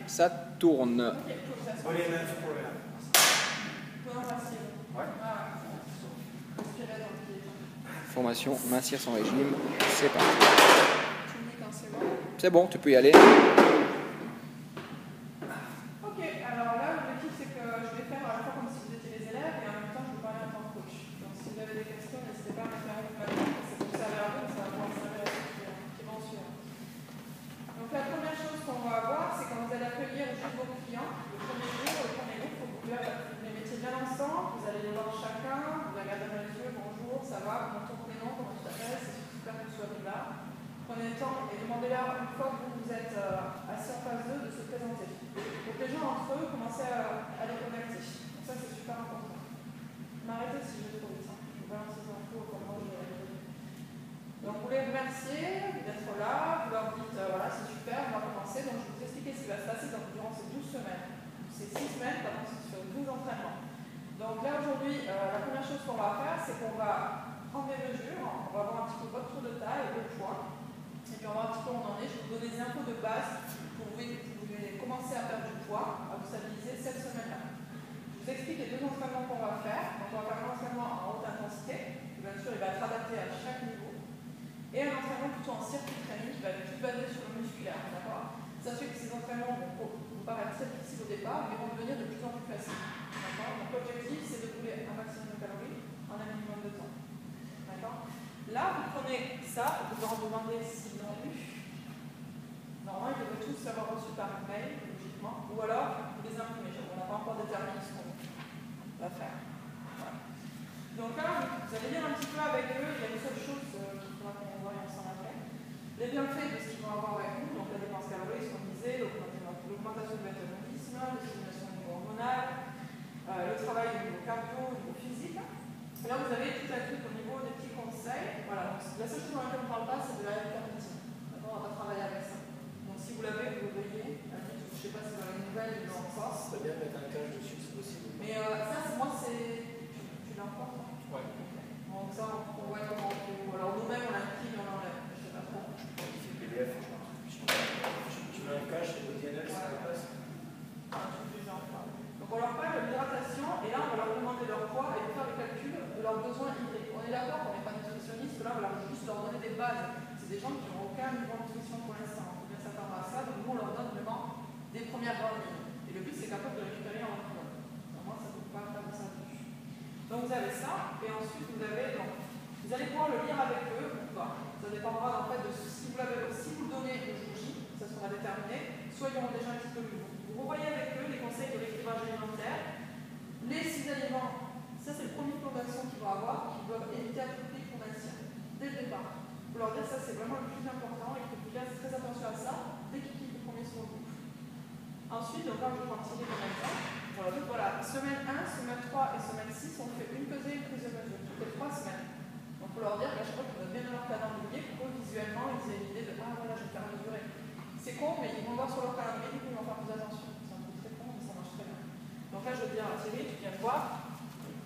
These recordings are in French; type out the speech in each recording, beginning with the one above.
ça tourne. Volet 9 pour le 1. Ouais. Formation, mincir son régime, c'est parti. Tu me dis quand c'est bon. C'est bon, tu peux y aller. Ok, alors là, l'objectif c'est que je vais faire à la fois comme si vous étiez les élèves et en même temps je vous parler en tant que coach. Donc si vous avez des questions, n'hésitez pas à me faire une main. C'est pour ça à vous, ça va pouvoir servir à ceux qui vont suivre. Donc la première chose qu'on va voir, c'est quand vous allez accueillir juste vos clients, le premier jour, il faut que vous les mettiez bien ensemble, vous allez les voir chacun, vous regardez dans les yeux, bonjour, ça va, ton prénom, comment tu t'appelles, c'est super que tu sois là. Prenez le temps et demandez-leur une fois que vous êtes assis en face d'eux de se présenter. Donc les gens entre eux, commencez à les connecter. Donc ça c'est super important. M'arrêtez si je vais trop vite. Je vous balance ces infos comment je vais. Donc vous les remerciez d'être là, vous leur dites voilà c'est super, on va commencer. Donc je vais vous expliquer ce qui va se passer durant ces 12 semaines. Ces 6 semaines, ça consiste sur 12 entraînements. Donc là aujourd'hui, la première chose qu'on va faire, c'est qu'on va prendre des mesures, on va voir un petit peu votre tour de taille et votre poids. Et puis on va voir un petit peu où on en est. Je vais vous donner des infos de base pour vous commencer à perdre du poids, à vous stabiliser cette semaine-là. Je vous explique les 2 entraînements qu'on va faire. Donc on va faire un entraînement en haute intensité, qui bien sûr il va être adapté à chaque niveau, et un entraînement plutôt en circuit training qui va être plus basé sur le musculaire. Sachez que ces entraînements vont vous paraître très difficiles au départ, mais vont devenir de plus en plus faciles. Donc l'objectif c'est de brûler un maximum de calories en un minimum de temps. Là, vous prenez ça, vous leur demandez s'ils l'ont lu. Normalement, ils devraient tous l'avoir reçu par mail, logiquement, ou alors vous les imprimez. On n'a pas encore déterminé ce qu'on va faire. Voilà. Donc là, vous allez lire un petit peu avec eux. Il y a une seule chose qu'il faudra qu'on voit ensemble après. Les bienfaits de ce qu'ils vont avoir avec nous, donc la dépense calorique, ce qu'on disait, l'augmentation du métabolisme, la stimulation du niveau hormonal, le travail au niveau cardio, au niveau physique. Et là, vous avez tout un truc au niveau des petits conseils. Voilà, donc, la seule chose dans laquelle on ne parle pas, c'est de la carnitine. On va pas travailler avec ça. Donc si vous l'avez, vous le voyez. Je ne sais pas si dans les nouvelles, ils l'ont encore. C'est bien de mettre un cache dessus, c'est possible. Mais ça, moi, c'est. Tu l'as encore? Ouais. Donc ça, on voit comment on fait. Alors nous-mêmes, on l'imprime et on l'enlève. Je ne sais pas trop. Il fait PDF, je pense. Tu mets un cache et le DNL, ça passe. Donc on leur parle de l'hydratation et là on va leur demander leur poids et de faire le calcul de leurs besoins hydriques. On est d'accord qu'on n'est pas nutritionniste, là on va juste leur donner des bases. C'est des gens qui n'ont aucun niveau de nutrition pour l'instant. Il faut bien s'attendre à ça, donc nous on leur donne vraiment des premières grandes lignes. Et le but c'est qu'après vous le récupérez en maximum. Normalement ça ne peut pas faire de ça dessus. Donc vous avez ça et ensuite vous avez donc vous allez pouvoir le lire avec eux ou pas. Ça dépendra en fait de si vous l'avez aussi vous donnez le jour J, ça sera déterminé, soit ils auront déjà un petit peu lu. Vous revoyez avec eux les conseils de l'équilibrage alimentaire. Les 6 aliments, ça c'est le premier plan d'action qu'ils vont avoir, qu'ils doivent éviter à tout prix qu'on maintient dès le départ. Pour leur dire ça c'est vraiment le plus important et qu'il faut qu'ils fassent très attention à ça dès qu'ils quittent le premier sur le groupe. Ensuite, donc là je vais en tirer comme exemple. Voilà, semaine 1, semaine 3 et semaine 6, on fait une pesée et une prise de mesure toutes les 3 semaines. Donc pour leur dire qu'à chaque fois qu'ils doivent bien leur calendrier pour que visuellement ils aient une idée de ah voilà je vais faire mesurer. C'est con, mais ils vont voir sur leur calendrier, du coup ils vont faire plus attention. C'est un peu très con, mais ça marche très bien. Donc là, je veux dire, Thierry, tu viens de voir.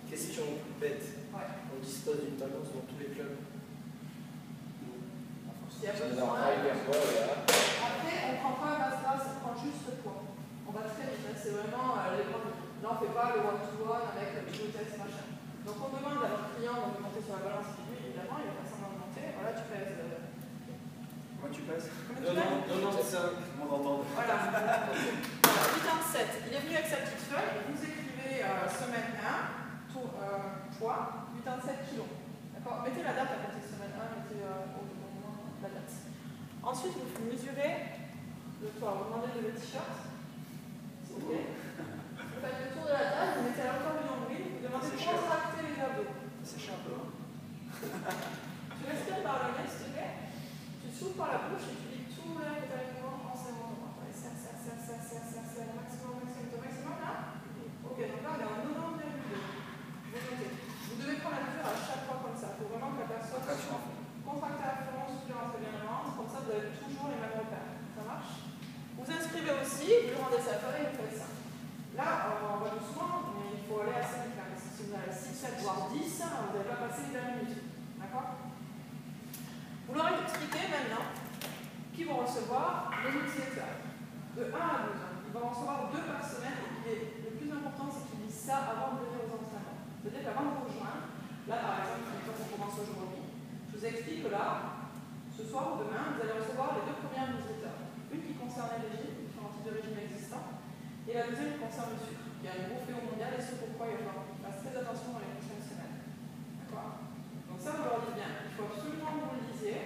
Question bête. Ouais. On dispose d'une tendance dans tous les clubs. Il y a besoin. Après, on ne prend pas un base, on prend juste le poids. On va très vite, c'est vraiment les grandes. Là, on ne fait pas le one-to-one avec le test, machin. Donc, on demande à notre client de monter sur la balance qui, lui, évidemment, il va pas semblant de monter. Voilà, tu pèses. Moi, tu pèses. Non, c'est ça, on entend. Voilà. 87. Il est venu avec sa petite feuille. Vous écrivez semaine 1, poids, 87 kg. D'accord. Mettez la date à côté de semaine 1, mettez au moment la date. Ensuite, vous mesurez le poids. Vous demandez le t-shirt. S'il vous plaît. Vous faites le tour de la table, vous mettez à la hauteur du nombril, vous demandez de contracter les abdos. C'est cher un peu. Tu respires par le nez, s'il te plaît. Tu souffles par la bouche et tu dis tout l'air que tu as en serrant. Maximum là. Ok, donc là on est en 90,2. Vous devez prendre la mesure à chaque fois comme ça. Il faut vraiment que la personne soit contractée à fond, soupirant très bien le ventre. Comme ça, vous avez toujours les mêmes repères. Ça marche? Vous inscrivez aussi, vous demandez sa feuille et vous faites ça. Là, on va doucement, mais il faut aller assez vite. Si vous avez 6, 7, voire 10, vous n'avez pas passé les 20 minutes. D'accord? Vous leur expliquez maintenant qu'ils vont recevoir les newsletters de 1 à 12 ans. Ils va en recevoir 2 par semaine et le plus important, c'est qu'ils lisent ça avant de venir aux entraînements. C'est-à-dire qu'avant de vous rejoindre, là par exemple, quand on commence aujourd'hui, je vous explique que là, ce soir ou demain, vous allez recevoir les 2 premières newsletters. Une qui concerne les régimes, différents types de régimes existants, et la deuxième qui concerne le sucre. Il y a un gros fléau mondial et c'est pourquoi il va falloir faire très attention dans les prochaines semaines. D'accord? Donc ça, vous leur dites bien. Il faut absolument que vous le lisiez.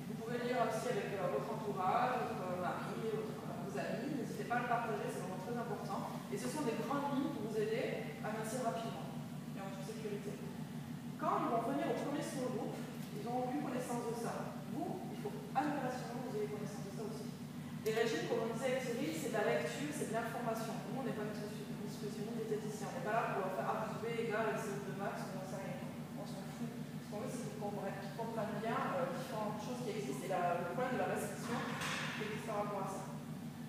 Vous pouvez le lire aussi avec votre entourage, votre mari, vos amis. N'hésitez pas à le partager, c'est vraiment très important. Et ce sont des grandes lignes pour vous aider à mincir rapidement et en toute sécurité. Quand ils vont venir au premier small group, ils auront eu connaissance de ça. Vous, il faut impérativement que vous ayez connaissance de ça aussi. Les régimes, comme on disait avec Thierry, c'est de la lecture, c'est de l'information. Nous, on n'est pas nutritionniste, diététicien. On n'est pas là pour faire A plus B égale CO2 max, on n'en sait rien. On s'en fout. Ce qu'on veut, c'est qu'ils comprennent bien différentes choses qui existent et le problème de la restriction qui existe par rapport à ça.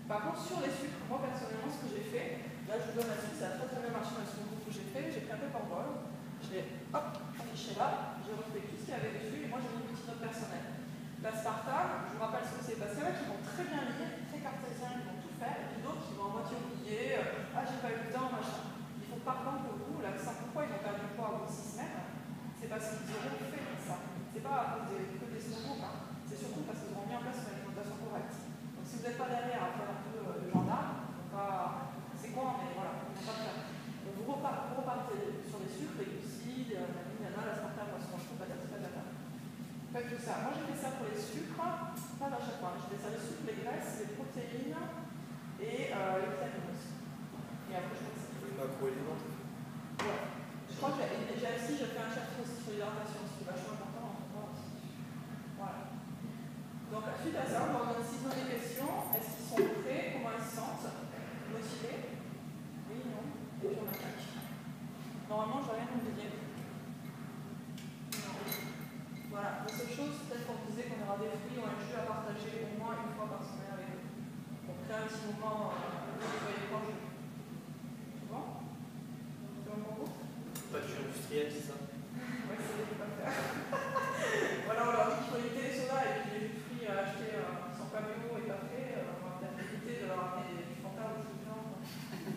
Par contre, sur les sucres, moi personnellement, ce que j'ai fait, là je vous donne la suite, ça a très très bien marché dans le second groupe que j'ai fait. J'ai pris un peu par bol, je l'ai affiché là, j'ai refait tout ce qu'il y avait dessus et moi j'ai mis une petite note personnelle. L'aspartame, je vous rappelle ce que c'est, parce qu'il y en a qui vont très bien lire, très cartésiens, qui vont tout faire, et puis d'autres qui vont à moitié oublier, ah j'ai pas eu le temps, machin. Il faut par contre que vous, l'accent, pourquoi ils ont perdu le poids au bout de 6 semaines, c'est parce qu'ils auront fait ça. C'est pas à cause que des secondes, hein. C'est surtout parce qu'ils auront mis en place une alimentation correcte. Donc si vous n'êtes pas derrière à faire un peu de gendarme, c'est quoi, mais voilà, on ne pas faire. Donc vous repartez sur les sucres, les glucides, l'aspartame, l'aspartame, patata. Faites tout ça. Moi j'ai fait ça pour les sucres, pas à chaque fois. J'ai fait ça les sucres, les graisses, les protéines et les vitamines aussi. Et après je crois que c'est les macro-éléments. Ouais. Je crois que j'ai fait un chapitre aussi sur l'hydratation, ce qui est vachement important en temps aussi. Voilà. Donc suite à ça, on va s'ils ont des questions, est-ce qu'ils sont prêts, comment ils se sentent, motivés? Oui, non, et puis on attaque. Normalement, je vais rien oublier. Voilà, la seule chose, peut-être qu'on disait qu'on aura des fruits ou un jus à partager au moins une fois par semaine avec eux. Donc créer un petit moment où vous soyez proches. C'est bon? C'est bon pour vous? Pas de jus industriel, c'est ça? Oui, c'est ce qu'il faut pas faire. Voilà, on leur dit qu'il faut éviter les sodas et puis les jus de fruits à acheter sans pas bio et pas frais. On va peut-être éviter de leur amener du Fanta ou du blanc.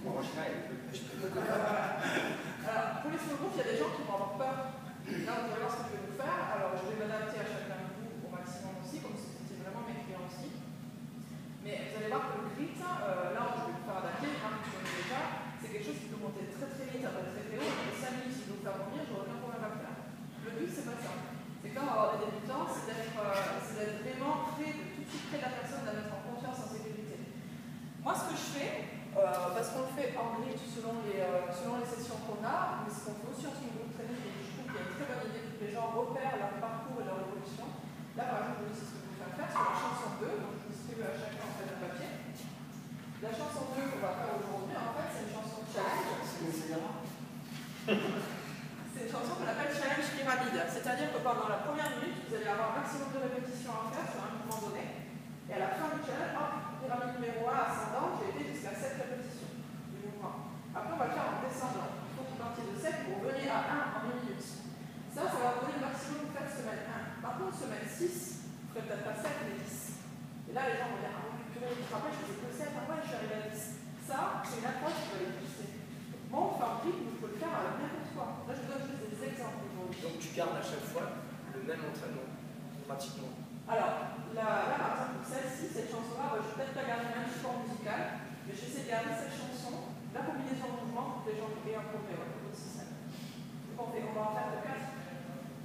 Bon, en général, il peut acheter. Alors, pour les small groups, il y a des gens qui vont avoir peur. Là, vous allez voir ce que je vais vous faire. Alors, je vais m'adapter à chacun de vous au maximum aussi, comme si c'était vraiment mes clients aussi. Mais vous allez voir que le grit, là, je vais vous faire adapter, déjà, c'est quelque chose qui peut monter très très vite, après très très haut. Et 5 minutes, si vous faire revenir, j'aurai aucun problème à le faire. Le but, c'est pas ça. C'est quand on va avoir des débutants, c'est d'être vraiment près, de tout de suite près de la personne, de la mettre en confiance, en sécurité. Moi, ce que je fais, parce qu'on le fait en grit selon les sessions qu'on a, mais ce qu'on fait aussi en small group training, et je trouve qu'il y a une très bonne idée pour que les gens repèrent leur parcours et leur évolution. Là, par exemple, je vous dis ce que vous pouvez faire sur la chanson 2, donc je vous distribue à chacun en fait un papier. La chanson 2 qu'on va faire aujourd'hui, en fait, c'est une chanson challenge. C'est une chanson qu'on appelle challenge pyramide. C'est-à-dire que pendant la première minute, vous allez avoir un maximum de répétitions à faire sur un mouvement donné. Et à la fin du challenge, pyramide numéro 1 ascendante, j'ai été jusqu'à 7 répétitions du mouvement. Après, on va le faire en descendant. Il faut que vous partiez de 7 pour revenir à 1 en 1 minute. Ça va vous donner le maximum de faire semaine 1. Par contre, semaine 6, vous ne ferez peut-être pas 7, mais 10. Et là, les gens vont dire, ah oui, purée, je me rappelle, je faisais que 7, après, je suis arrivé à 10. Ça, c'est une approche qui va les pousser. Moi, on fait un rythme, je peux le faire à n'importe quoi. Là, je vous donne juste des exemples aujourd'hui. Donc tu gardes à chaque fois le même entraînement, pratiquement. Alors, là, par exemple, pour celle-ci, cette chanson-là, je ne vais peut-être pas garder le même support musical, mais j'essaie de garder cette chanson, la combinaison de mouvements pour que les gens aient un progrès. C'est ça. Donc, on va en faire de 4.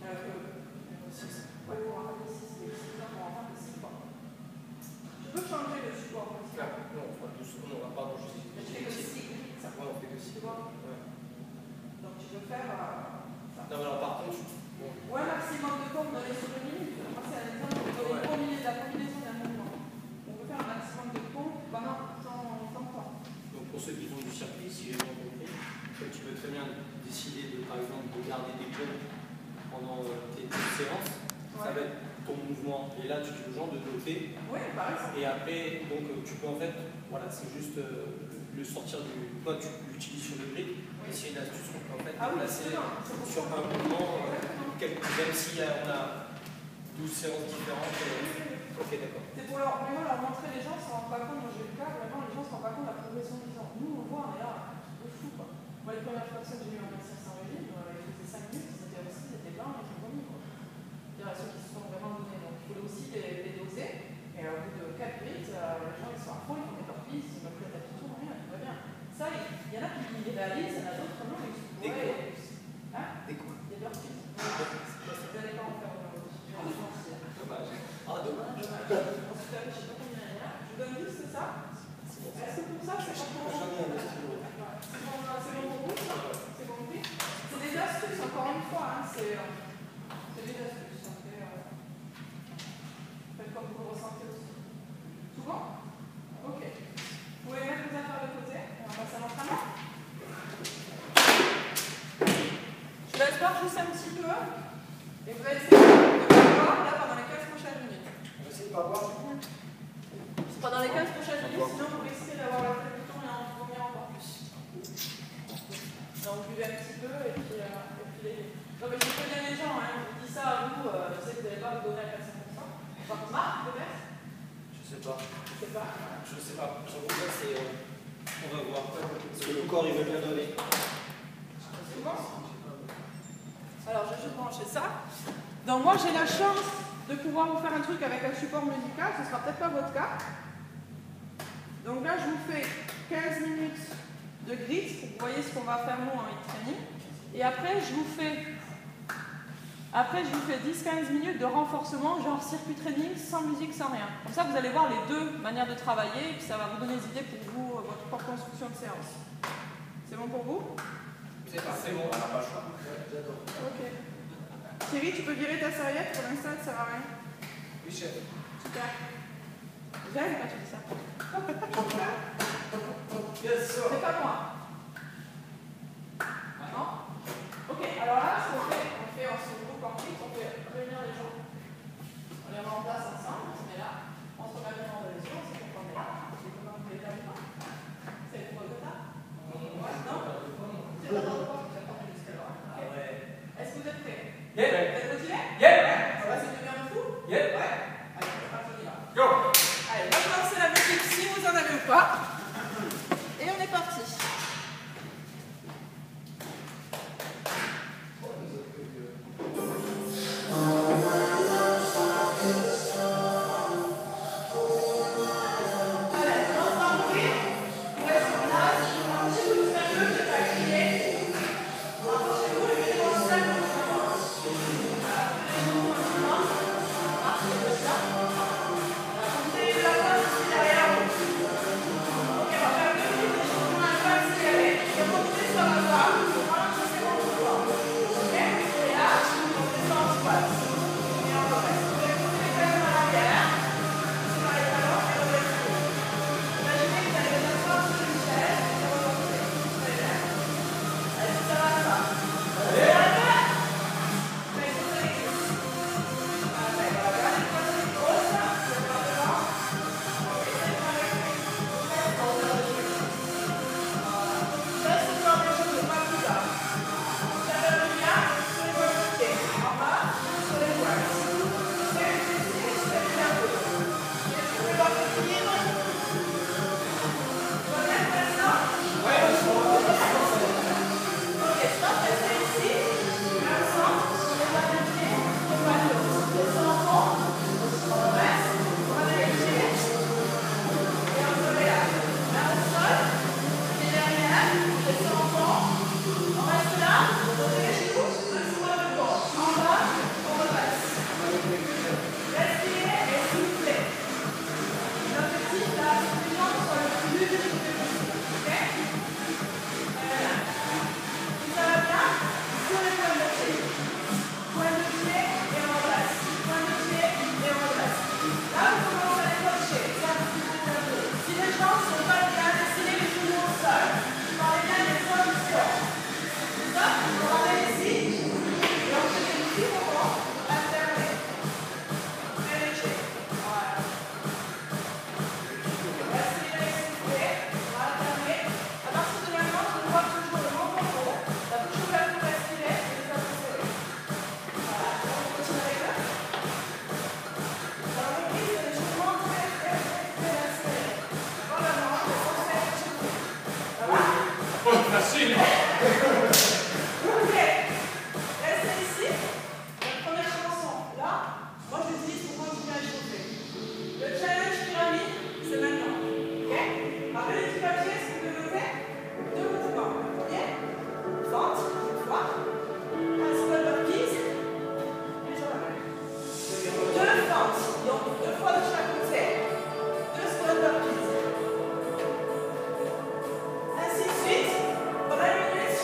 6. Ouais, on va en faire de 6. Et 6 on va en faire de 6 fois. Je peux changer le support musical. Non, on fera 12 secondes, on va pas je Mais je fais que 6. Ça. Ouais, on fait que 6. Tu vois? Ouais. Donc, tu peux faire ça. Non, mais alors par contre, bon. Ouais, maximum de temps dans les souvenirs. Moi, c'est un exemple de la combinaison d'un mouvement. On peut faire un maximum de pompes pendant temps. Donc pour ceux qui font du circuit, si j'ai bien compris, tu peux très bien décider de, par exemple, de garder des pompes pendant tes séances. Ouais. Ça va être ton mouvement. Et là, tu dis aux gens de noter. Oui, par exemple. Et après, donc tu peux en fait, voilà, c'est juste le sortir du. Toi, tu l'utilises sur le grid. Oui. C'est une astuce qu'on peut en fait placer sur un mouvement, même si on a 12 séances différentes. Ok, d'accord. C'est pour leur montrer, les gens ne se rendent pas compte, moi j'ai le cas, vraiment les gens ne se rendent pas compte de la progression juste un petit peu. Et vous allez essayer de voir là pendant les 15 prochaines minutes. On va essayer de pas voir. Pendant les 15 prochaines minutes, sinon vous risquez d'avoir la tête du temps et en vomir encore plus. Donc buvez un petit peu et puis non mais je connais les gens, hein. Je vous dis ça à vous, je sais que vous n'allez pas vous donner à 400%. Par contre, Marc, peut-être? Je sais pas. Je sais pas. Je sais pas. J'avoue que c'est. On va voir. Parce que le corps il veut bien donner. C'est bon? Alors je vais juste brancher ça. Donc moi j'ai la chance de pouvoir vous faire un truc avec un support musical, ce ne sera peut-être pas votre cas. Donc là je vous fais 15 minutes de grit, vous voyez ce qu'on va faire nous en hit training. Et après je vous fais 10-15 minutes de renforcement, genre circuit training, sans musique, sans rien. Comme ça vous allez voir les deux manières de travailler et puis ça va vous donner des idées pour vous, votre propre construction de séance. C'est bon pour vous? C'est bon, on n'a pas le choix. J'adore. Ok. Thierry, tu peux virer ta serviette, pour l'instant ça ne sert à rien. Oui, chef. Super. J'aime quand tu dis ça. C'est pas moi. Non? Ok, alors là, ce qu'on fait, on se groupe en clic, on fait réunir les gens. On les met en place ensemble, on se met là, on se remet devant les yeux, on sait qu'on est là. C'est comment vous les avez pas? C'est le pro de ça? Non? C'est pas dans le corps, tu as porté jusqu'à là. Est-ce que vous êtes prêts? Vous êtes motivés? Ça va, c'est devient de fou? Ouais? Allez, on y va. Go! Allez, on va lancer la musique si vous en avez ou pas. Et on est parti. Ainsi de suite, pendant une minute,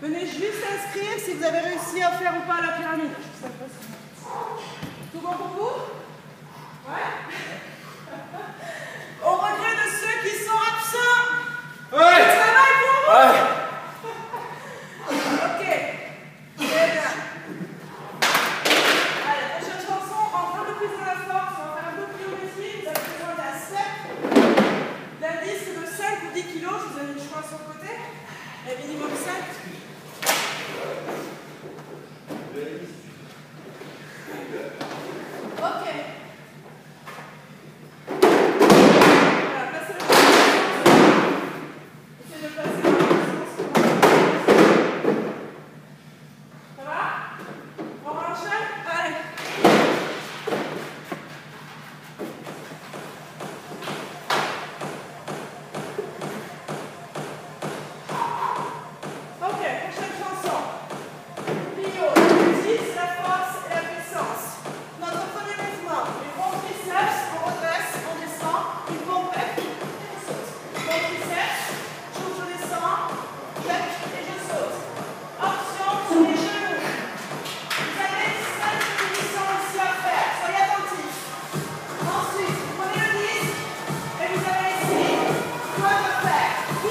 Venez juste inscrire si vous avez réussi à faire ou pas la pyramide. Tout bon pour vous? Ouais. Au regret de ceux qui sont absents. Ouais. Ça va pour vous? Ouais. Ok. Très bien. Allez, prochaine chanson, encore un peu plus dans la force. On va faire un peu plus de pliométrie. Vous avez besoin d'un step, d'un disque de 5 ou 10 kilos. Je vous ai mis le choix sur le côté. Et minimum 5. Ok. Voilà, passez le temps. Essayez de passer dans le sens. Ça va? On enchaîne? Allez. Ok, prochaine chanson. Plio, c'est la force et la puissance. Notre premier mouvement, les bons triceps, on redresse, on descend, une pompette et on saute. Bon triceps, je descends, jette et je saute. Option sur les genoux. Vous avez 5 répétitions aussi à faire, soyez attentifs. Ensuite, vous prenez le disque et vous avez ici quoi de faire. 10,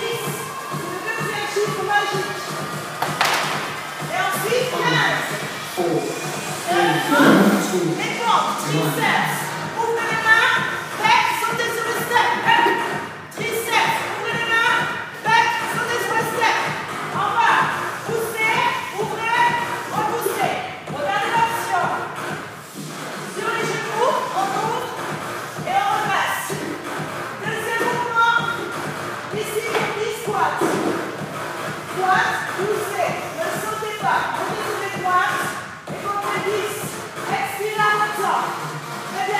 le deuxième chiffre magique. Et ensuite, 15. Les pompes, triceps, ouvrez les mains, bec, sautez sur le step. Triceps, ouvrez les mains, bec, sautez sur le step. En bas, poussez, ouvrez, repoussez. Regardez l'option. Sur les genoux, on ouvre et on redresse. Deuxième mouvement, ici, 10 squats. Squat, poussez, ne sautez pas, montez sur les pointes et comptez 10. Expirez en même temps. Très bien.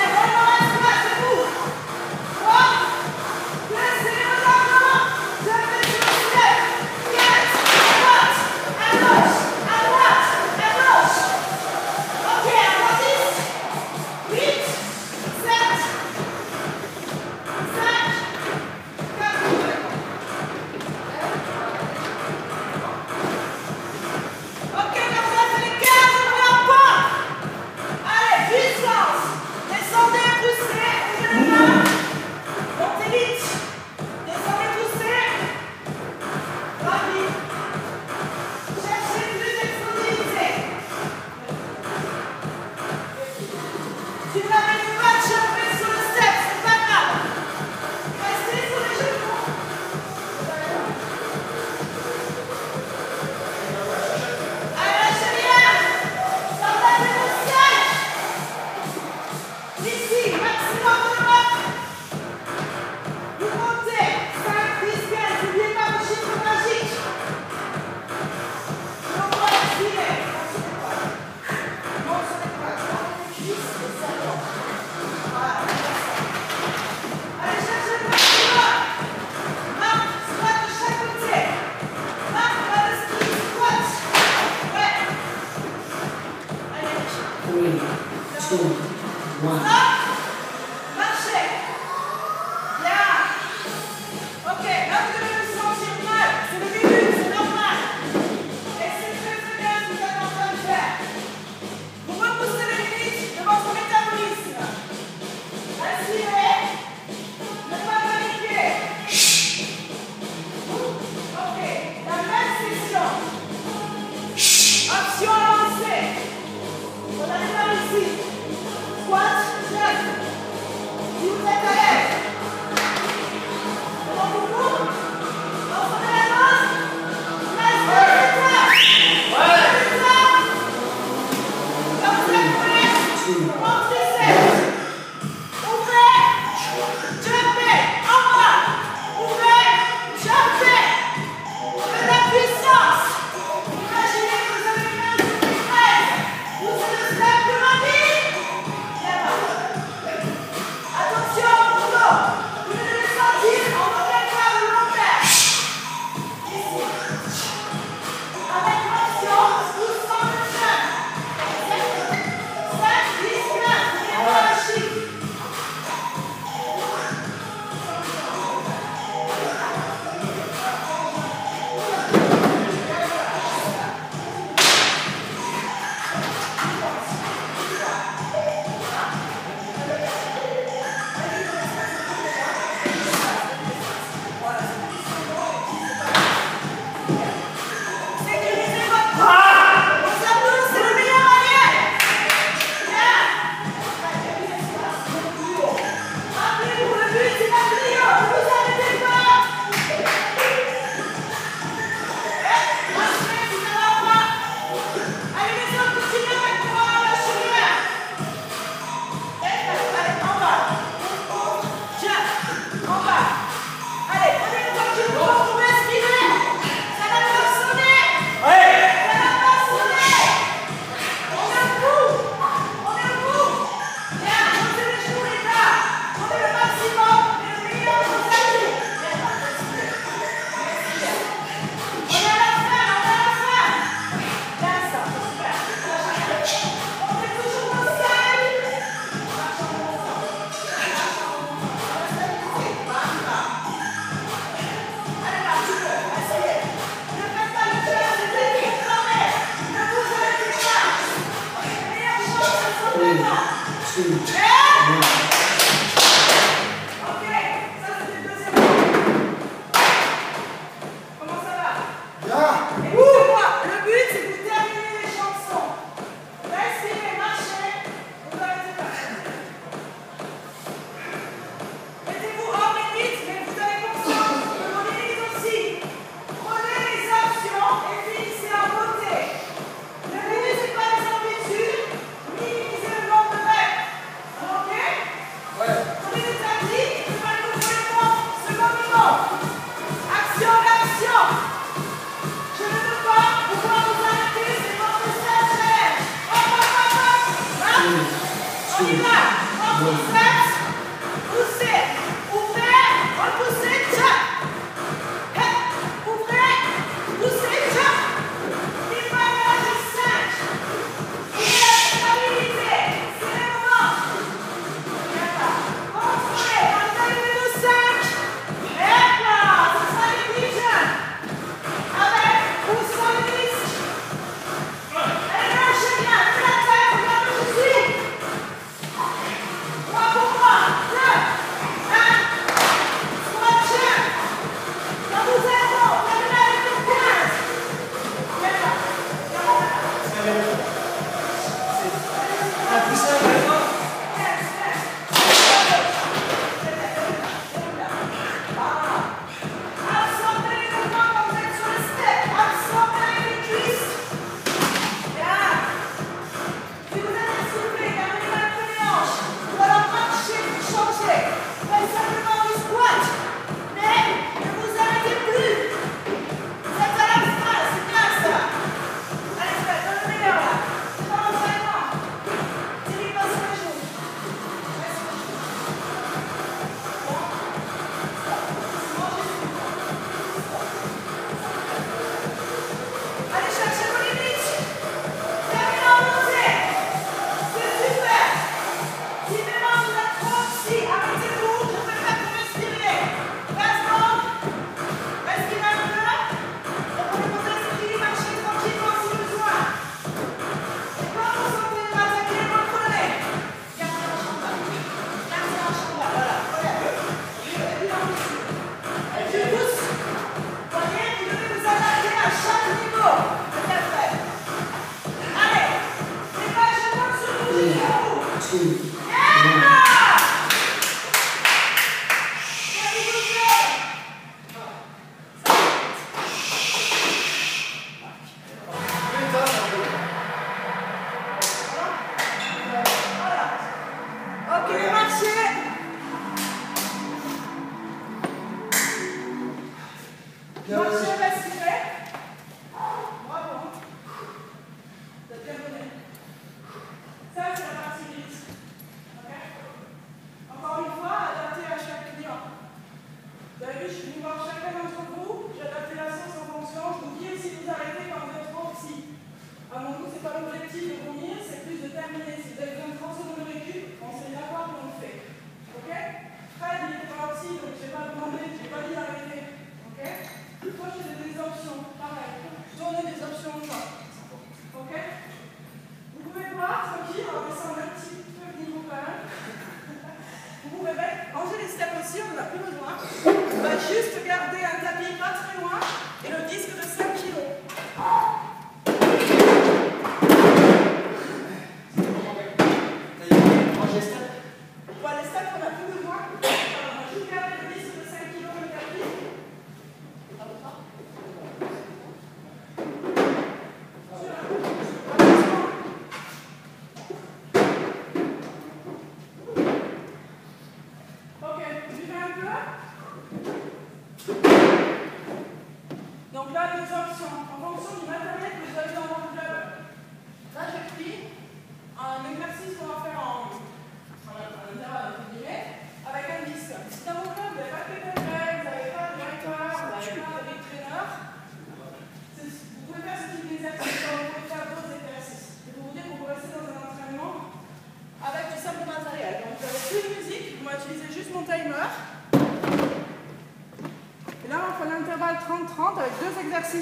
Marchez. Bien. Ok, là vous devez vous sentir mal. C'est le début, c'est normal. Et c'est très bien ce que vous êtes en train de faire. Vous repoussez les limites de votre métabolisme. Respirez. Ne pas paniquer. Ok, la même session. Action avancée. On arrive par ici. Squat, check. Si vous êtes à l'aise. Devant vous. Reprenez la main. Restez ça. Restez ça. Là vous êtes prêts. Remplissez. Ouvrez. Jumpez. En bas. Ouvrez. Jumpez. De la puissance. Imaginez que vous avez une main sur une fraise. Vous êtes le step de ma vie. Bien bas. Attention au boulot. Vous devez sentir en aucun cas le long terme. Ici. Avec conscience, doucement le jump. 5, 10, 15. Bien bas le chiffre. Sécurisez votre corps. Vos abdos, c'est le meilleur allié. Bien. Rappelez-vous, le but, c'est la trio. Ne vous arrêtez pas. Marchez, vous n'allez pas. Allez, les autres, continuez avec moi. Lâchez rien. Allez, en bas. Tiens, en bas. Allez, prenez le temps qu'il vous faut pour respirer. Ça n'a pas sonné. Ça n'a pas sonné. On est au bout. On est au bout. Bien, posez les genoux, les gars. Prenez le maximum et le meilleur de vos amis. Bien, respirez. Respirez. On est à la fin, on est à la fin. Bien, ça, super. On fait toujours nos selles. Allez là, tu peux, essayez. Ne faites pas le cœur, c'est technique quand même. Ne vous arrêtez pas. Les meilleures chances, elles sont maintenant. Ok, ça c'était le deuxième round. Comment ça va? Écoutez-moi, le but c'est de vous terminer les chansons. Respirez, marchez, ne vous arrêtez pas. Mettez-vous hors limite, mais vous avez conscience de vos limites aussi. Prenez les actions et finissez en beauté. Ne réduisez pas les amplitudes, minimisez le nombre de reps.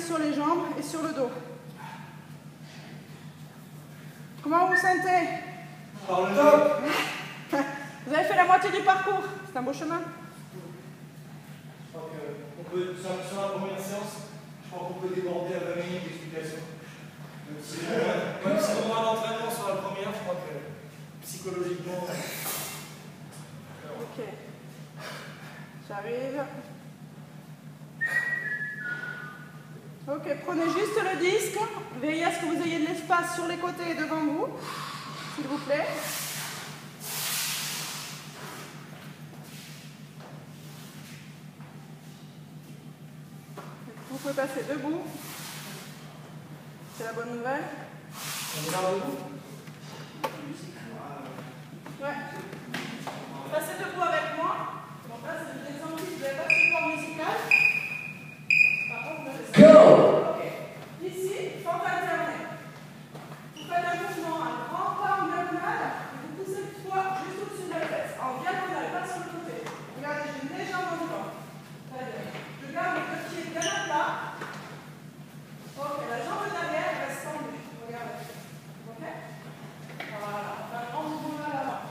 Sur les jambes et sur le dos. Comment vous vous sentez? Par le top. Vous avez fait la moitié du parcours. C'est un beau chemin. Je crois qu'on peut, sur la première séance, je crois qu'on peut déborder à 20 minutes d'explication. Même si on aura l'entraînement sur la première, je crois que psychologiquement. Ok. J'arrive. Ok, prenez juste le disque, veillez à ce que vous ayez de l'espace sur les côtés et devant vous, s'il vous plaît. Vous pouvez passer debout, c'est la bonne nouvelle. On est là debout? Ouais. Passez debout avec moi. Donc là, c'est des exemples, vous n'avez pas de support musical. Go! Ici, fente alternée. Vous faites un mouvement, un grand pas en diagonale, et vous poussez le poids juste au-dessus de la tête. En diagonale, pas sur le côté. Regardez, j'ai une légère en devant. Très bien. Je garde les deux pieds bien à plat. Ok, la jambe d'arrière reste tendue. Regardez. Ok? Voilà. On fait un grand mouvement vers l'avant.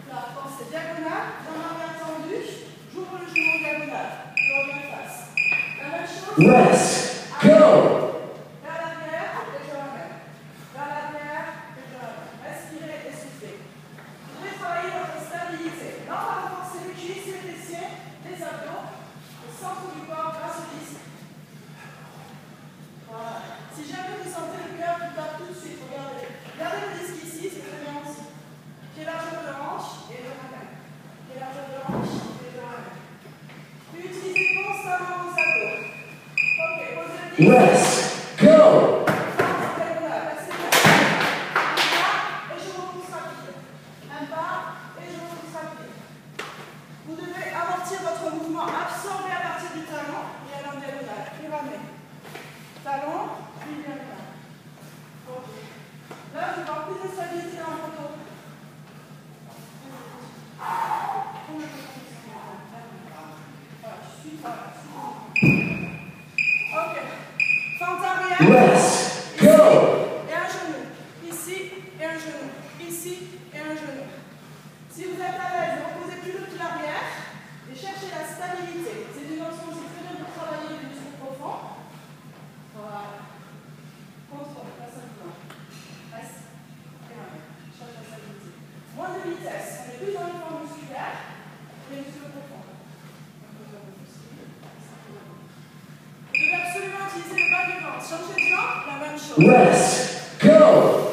La force est diagonale, jambe arrière tendue. J'ouvre le genou en diagonale. Je reviens face. La même chose. Rest. Go. Vers l'arrière et je ramène. Vers l'arrière et je ramène. Respirez et soufflez. Vous devez travailler votre stabilité. Là, on va renforcer les cuisses, les fessiers, les abdos, le centre du corps grâce au disque. Voilà. Si jamais vous sentez le cœur qui tape tout de suite, regardez. Gardez le disque ici, c'est très bien aussi. Pied largeur de hanche et je ramène. Pied largeur de hanche et je ramène. Utilisez constamment vos abdos. Ok, posez le disque. Rest. Go. Vous devez amortir votre mouvement, absorber à partir du talon et aller en diagonale. Puis ramener. Talon, puis diagonale. Ok. Là, je vais avoir plus de stabilité dans le dos. Ok. Fente arrière. Rest. Go. Et un genou. Ici et un genou. Ici et un genou. Si vous êtes à l'aise, reposez plus le pied arrière et cherchez la stabilité. C'est une option aussi très bien pour travailler les muscles profonds. Voilà. Contrôle, pas simplement. Reste. Et ramène. Cherche la stabilité. Rest. Go.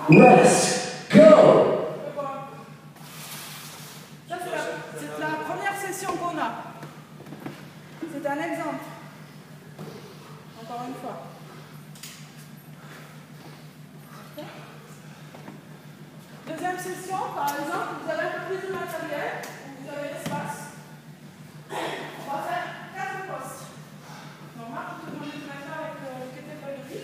Rest. Go. C'est la première session qu'on a. C'est un exemple. Encore une fois. Deuxième session, par exemple, vous avez un peu plus de matériel, vous avez l'espace. On va faire 4 postes. Normal, je te demande de mettre avec le kettlebell de 10.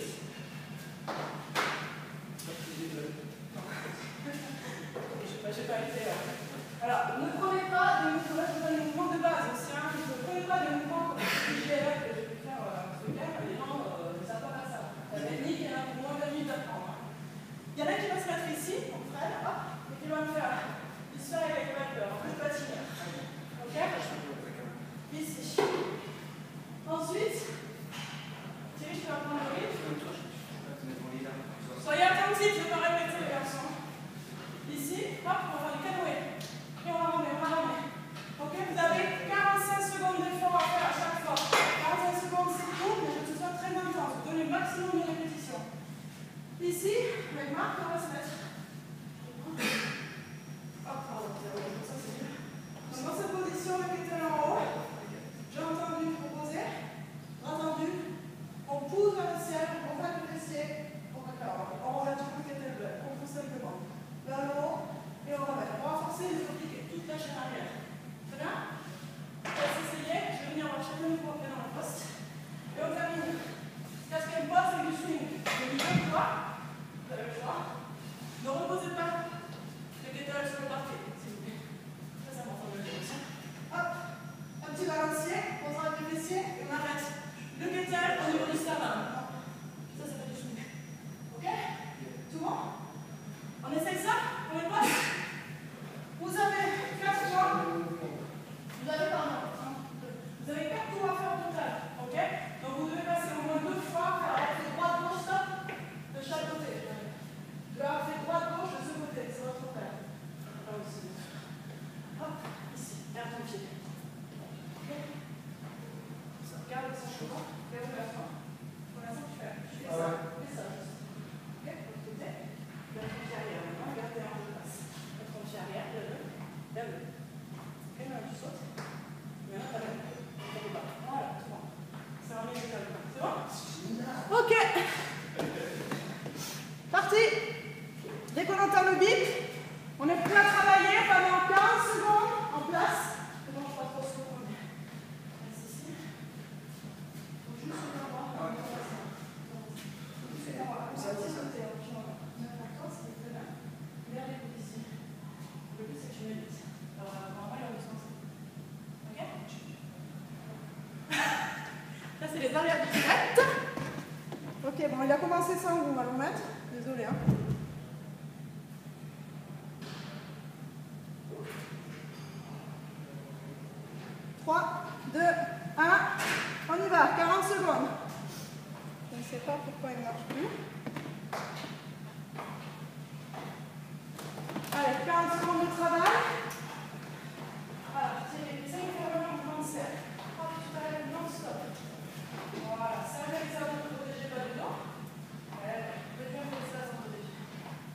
J'ai pas été. Alors, ne prenez pas des mouvements de base aussi. Hein. Ne prenez pas des mouvements comme le IGF que j'ai pu faire ce week-end. Les gens ne savent pas faire ça. La technique, il y en a pour moins de minutes d'apprendre. Il y en a qui va se mettre ici, on freine, hop, et qui va me faire l'histoire avec le vapeur, en plus patineur. Ok? Ici. Ensuite, Thierry, tu vas prendre le rythme. Soyez attentifs, je vais pas répéter les garçons. Ici, hop, on va faire du canoë. Et on va ramener. Ok, vous avez 45 secondes d'effort à faire à chaque fois. 45 secondes, c'est court, mais il faut que ce soit très intense. Vous donnez le maximum de répétitions. Ici, avec Marc, on va se mettre. Hop, pardon, ça c'est mieux. Donc dans cette position, le kettlebell en haut, j'ai entendu proposer, entendu, on pousse vers le ciel, on fait le fessier, on remet tout le kettlebell, on pousse simplement vers le haut et on remet. On va forcer les obliques et toute la chaîne arrière. Très bien? On va s'essayer, je vais venir voir chacun de vous après dans la poste. Et on termine. Quatrième poste avec du swing. J'ai mis 2 fois. Vous avez le choix. Ne reposez pas le kettlebell sur le parquet, s'il vous plaît. Ça, c'est important de le dire aussi. Hop, un petit balancier, on travaille le fessier et on arrête. Le kettlebell au niveau du sternum. Ça, ça fait du swing. Ok? Tout bon? On essaye ça? On est prêts? Vous avez 4 fois. Vous avez 4 tours à faire au total. Ok? Donc vous devez passer au moins 2 fois par la droite-gauche, stop, de chaque côté. Je vais faire droite-gauche de ce côté, c'est votre père. Là aussi. Hop, ici, garde ton pied. Ok? Ça, garde le sang chaud. Regarde la fin. Pour l'instant, tu fais ça. Fais ça juste. Ok? De l'autre côté. Garde ton pied arrière maintenant, garde tes hanches de face. Garde ton pied arrière, lève-le. Ok, maintenant tu sautes. Maintenant, tu lèves. Voilà, tout bon. C'est un milieu de c'est bon? Ok. Parti. Dès qu'on entend le bip, on est prêt à travailler pendant 15 secondes en place. Je ne mange pas trop sur le premier. Reste ici. Il faut juste se faire voir. C'est pas grave. C'est un petit côté. D'accord, c'est très bien. Regarde les coups ici. Le but, c'est que tu médites. Alors, normalement, il y a besoin de ça. Ok? Là, c'est les arrières du direct. Ok, bon, il a commencé sans vous, on va le remettre. Désolé, hein. Trois, 2, 1, on y va, 40 secondes. Je ne sais pas pourquoi il ne marche plus. Allez, 40 secondes de travail. Voilà, essayez de faire vraiment un mouvement de cercle. Hop, tu t'arrêtes non-stop. Voilà, ça avec ça, vous ne protégez pas du dos. Vous pouvez bien faire ça sans protéger.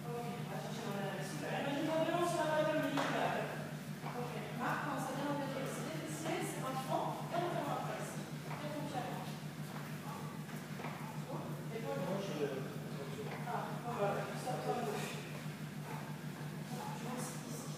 Ok, on va chercher dans la super. Imagine-toi vraiment sur la table militaire. Ok, Marc, quand ça vient dans les fessiers, c'est un front, et on fait un presse. Et ton pied avant. Et toi, ah, voilà, stop, toi, gauche. Je pense ici.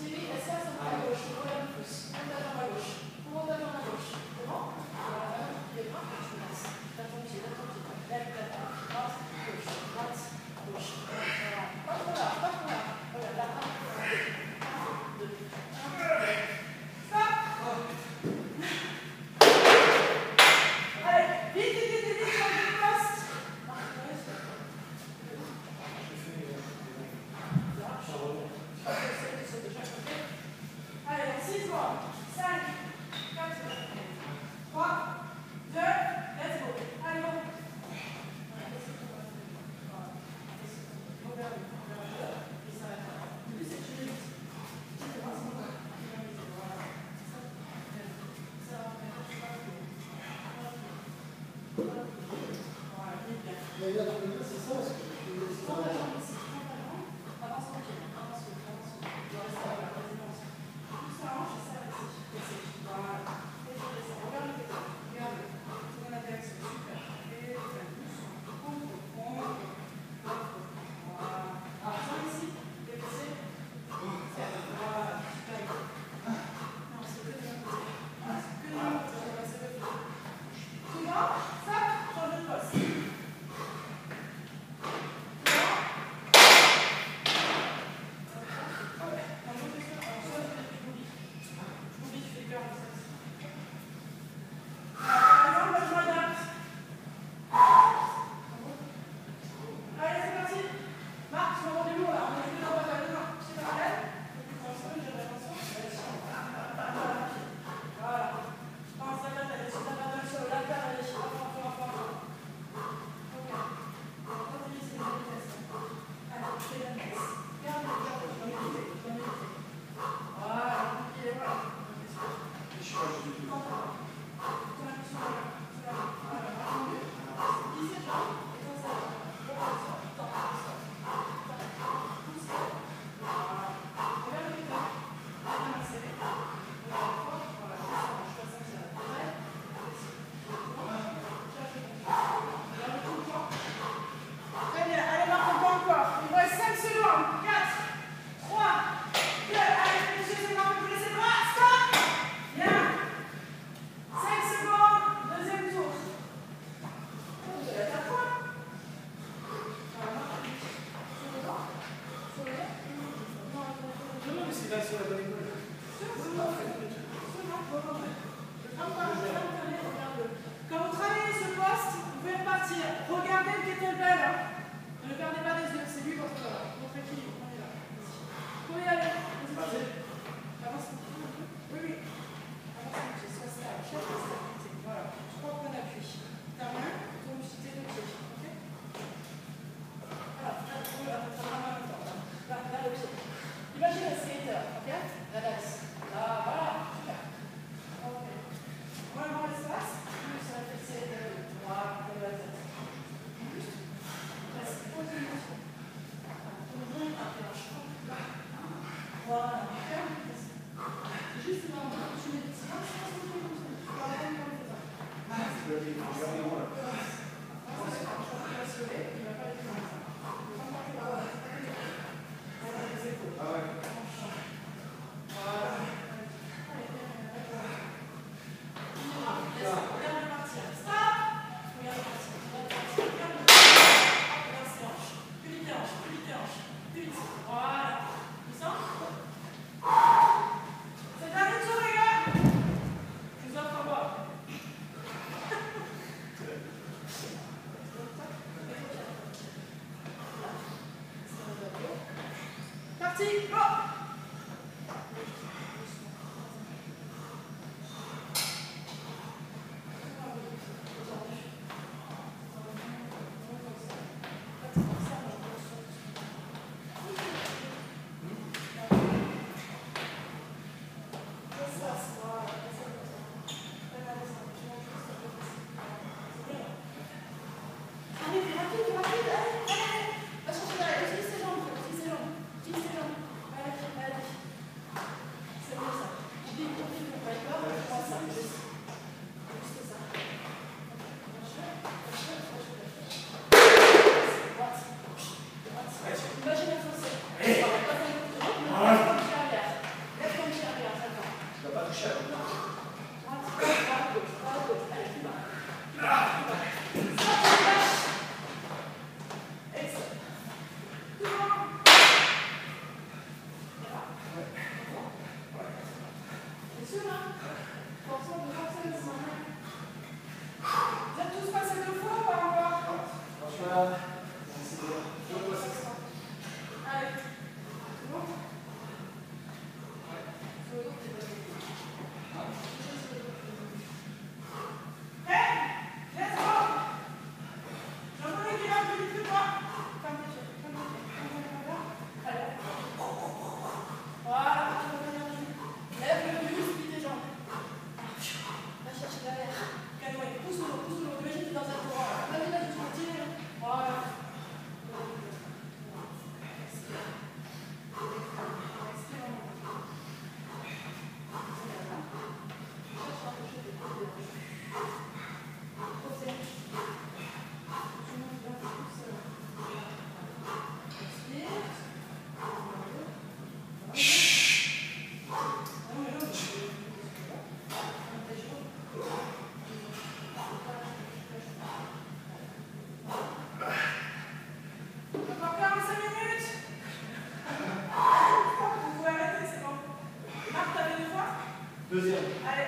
Thierry, espace en à gauche, on regarde plus. On monte à jambe à gauche. On monte à jambe à gauche. C'est bon? Voilà, les bras, tu laisses. T'as ton pied, t'as ton pied. Lève, lève, droite, gauche, droite, gauche. Voilà. Pas trop là, pas trop là. Regarde, là, 1, 2, 1, 2. Stop! Allez, vite, vite, vite, vite, change de poste. Allez, 6 secondes. 5, 4, 3, 2, let's go. Allez, go. Quand vous travaillez ce poste, vous pouvez repartir. Regardez le kettlebell. Ne le perdez pas des yeux. C'est lui votre équilibre. On est là. Vous pouvez y aller. Avance. Oui, oui. Avance. Sois stable. Chaque stabilité. Voilà. 3 points d'appui. Ta main, ton utilité de pied. Ok? Voilà. Là, le pied. Imagine un skater. Ok? La danse. Là, voilà. Super. Ok. Moins dans l'espace. Plus réfléchir de droit de la tête. Juste. Reste position. Ouvre un planche. Voilà. Juste là, tu mets le silence. Tu vas attendre comme ça. Il va se lever. Il va pas être comme ça. Voilà les épaules. Voilà. Parti, go! Allez, rapide, allez, allez, va chercher derrière, utilise ses jambes, utilise ses jambes. Allez, Deuxième. Allez.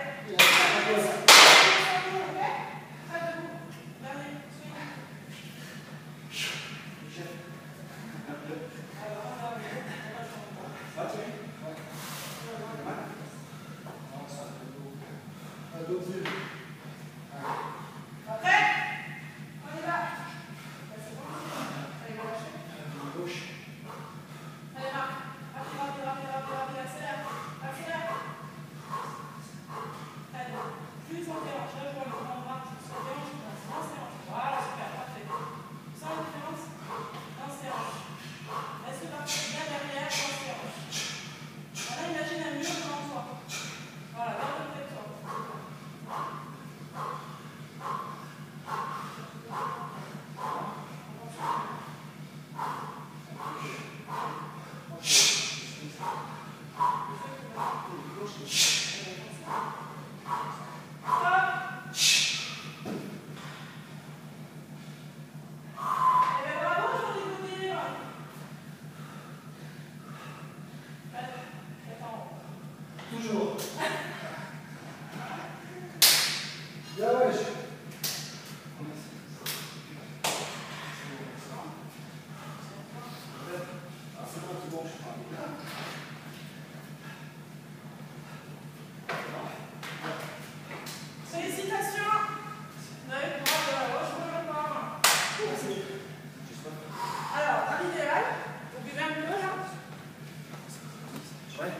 Toujours. Bien, wesh. C'est bon, c'est bon. Félicitations. Vous avez le droit de la roche pour le corps. Alors, dans l'idéal, vous buvez un peu là. Ouais.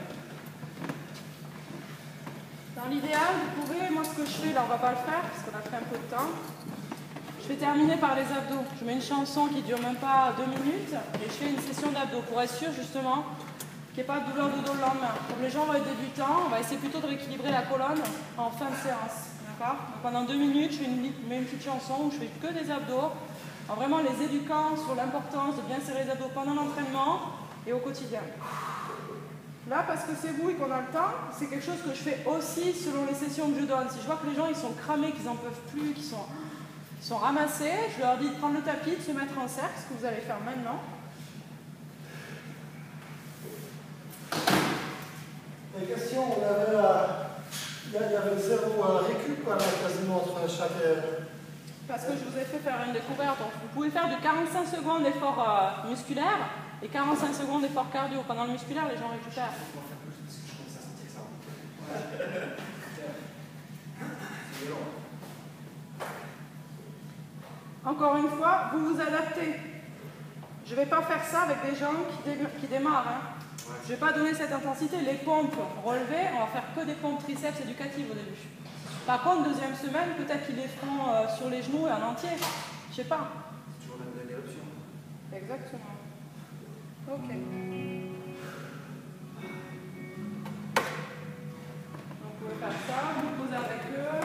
Dans l'idéal, vous pouvez, moi ce que je fais, là on va pas le faire parce qu'on a pris un peu de temps. Je vais terminer par les abdos. Je mets une chanson qui dure même pas 2 minutes et je fais une session d'abdos pour être sûr justement qu'il n'y ait pas de douleur de dos le lendemain. Comme les gens vont être débutants, on va essayer plutôt de rééquilibrer la colonne en fin de séance. D'accord ? Pendant 2 minutes, je mets une petite chanson où je fais que des abdos, en vraiment les éduquant sur l'importance de bien serrer les abdos pendant l'entraînement et au quotidien. Là, parce que c'est vous et qu'on a le temps, c'est quelque chose que je fais aussi selon les sessions que je donne. Si je vois que les gens ils sont cramés, qu'ils n'en peuvent plus, qu'ils sont ramassés, je leur dis de prendre le tapis, de se mettre en cercle, ce que vous allez faire maintenant. Les questions, il y avait zéro récup quasiment entre chaque. Parce que je vous ai fait faire une découverte. Donc, vous pouvez faire de 45 secondes d'effort musculaire et 45 secondes d'effort cardio. Pendant le musculaire, les gens récupèrent. Encore une fois, vous vous adaptez. Je ne vais pas faire ça avec des gens qui démarrent. Hein. Je ne vais pas donner cette intensité. Les pompes relevées, on va faire que des pompes triceps éducatives au début. Par contre, deuxième semaine, peut-être qu'ils les feront sur les genoux et en entier. Je ne sais pas. C'est toujours la même éruption. Exactement. Ok. Donc, vous pouvez faire ça, vous posez avec eux.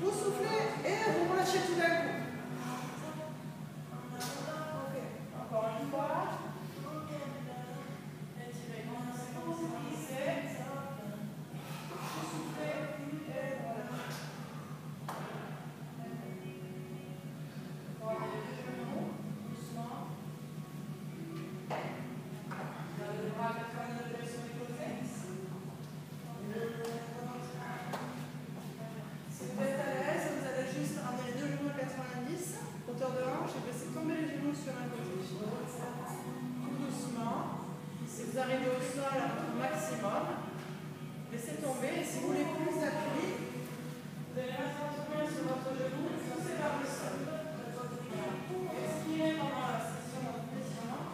Vous soufflez et vous relâchez tout d'un coup. Ok. Encore une fois. Étirez. Glissez. Vous soufflez et voilà. Gardez les genoux, doucement. Gardez les bras à 90 degrés sur les côtés. Si vous êtes à l'aise, vous allez juste ramener les deux genoux à 90, hauteur de hanche, et laisser tomber les genoux sur un côté. Tout doucement. Si vous arrivez au sol à votre maximum, laissez tomber. Et si vous voulez plus d'appui, vous allez mettre votre main sur votre genou et foncez vers le sol. Expirez pendant la session de d'étirement.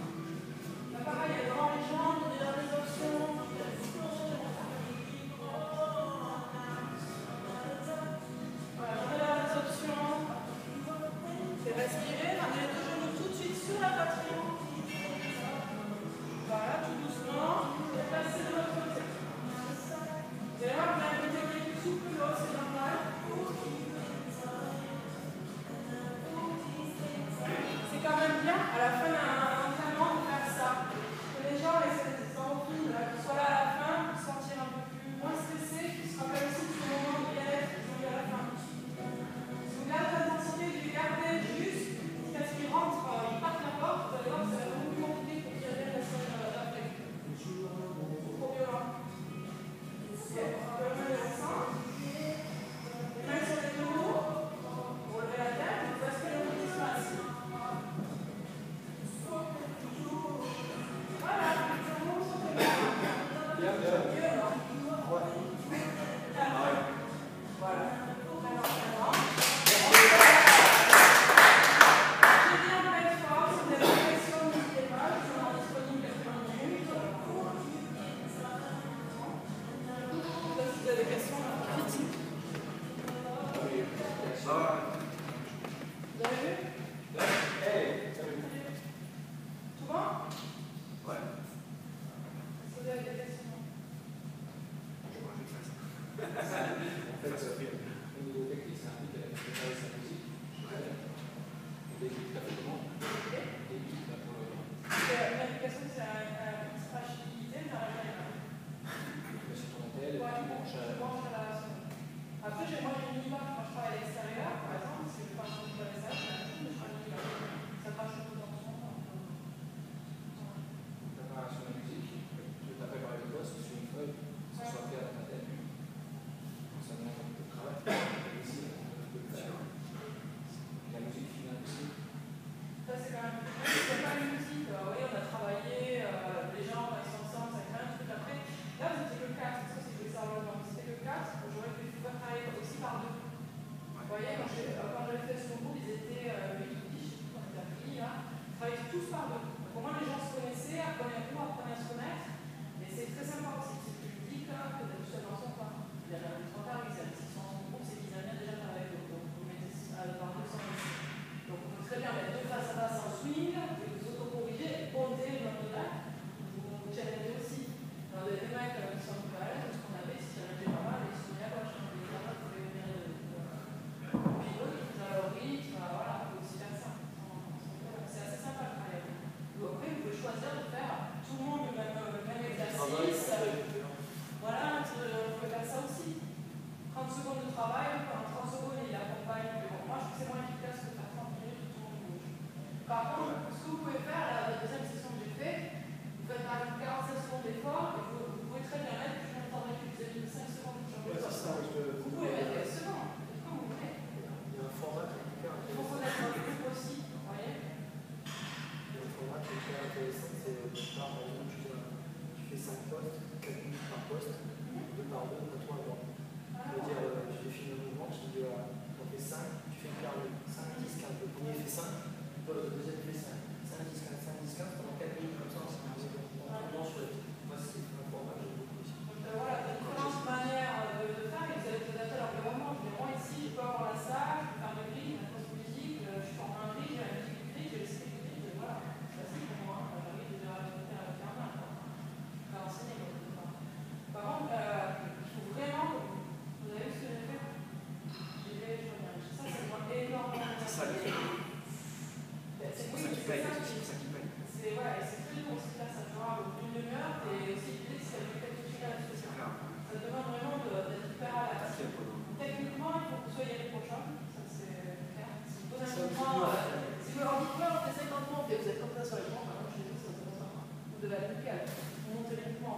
Là, pareil, il y a devant les jambes, il y a des options. Voilà, on a les options. C'est respirer, ramenez les deux genoux tout de suite sur la poitrine. Voilà, tout doucement. Déplacez de l'autre côté. Vous allez voir, vous avez un côté qui est plus souple que l'autre, c'est normal. C'est quand même bien, à la fin d'un entraînement, de faire ça. Que les gens essaient de s'enfuir, qu'ils soient là à la fin, pour se sentir un peu plus moins stressés, qu'ils se rappellent aussi de ce moment de bien-être qu'ils ont eu à la fin. Si vous gardez l'intensité, je vais garder juste jusqu'à ce qu'ils rentrent, ils partent la porte, vous allez voir que ça va être beaucoup plus compliqué pour qu'ils reviennent la semaine d'après. Trop violent. Ok, on peut remettre le sang. Les mains sur les genoux, vous relevez la tête, vous basculez au petit espace. Voilà, tout le monde se fait bien. Violent. Voilà. Vous avez des questions critiques? Vous avez vu? Tout bon? Ouais. Est-ce que vous avez des questions? En fait, au niveau technique, ça implique la préparer sa musique. On débute la comment? Débute la pour le. L'application, c'est un scratch limité, mais Tu mets sur ton hôtel et tu branches à. Après, moi j'ai une mini-bar quand je travaille à l'extérieur, par exemple, si je ne fais pas un peu de message, mais je fais une mini-bar. Ça marche tout dans son temps. Préparation de la musique, tu veux préparer le poste sur une feuille, ça soit fait à ta tête. Ça demande un peu de travail. Ici, on peut le faire. La musique finale aussi. Ça, c'est quand même. C'est pas une musique, vous voyez, on a travaillé, les gens, ils sont ensemble, ça crée un truc. Après, là, vous étiez que 4, ça, c'est que ça, si c'était que 4, j'aurais pu pouvoir travailler aussi par 2. Vous voyez, quand j'avais fait ce groupe, ils étaient 8 ou 10, je sais plus combien on était appris, là, ils travaillaient tous par 2. Donc, au moins, les gens se connaissaient, apprenaient un cours, apprenaient à se connaître. Et c'est très sympa aussi, c'est plus ludique que d'être seul dans son coin. Il y a un trois quarts, ils sont en groupe, c'est qu'ils aiment bien déjà travailler avec eux. Donc, vous mettez par 2 sans risque. Donc, on peut très bien mettre 2 face à face en swing, vous vous autocorrigez, comptez le nombre de lacs, vous challengez aussi. Alors, il y a des mecs qui sont un peu à l'aise, parce qu'on avait, ils se challengeaient pas mal, et ils se sont mis à gauche. Les camarades pouvaient venir de pivot,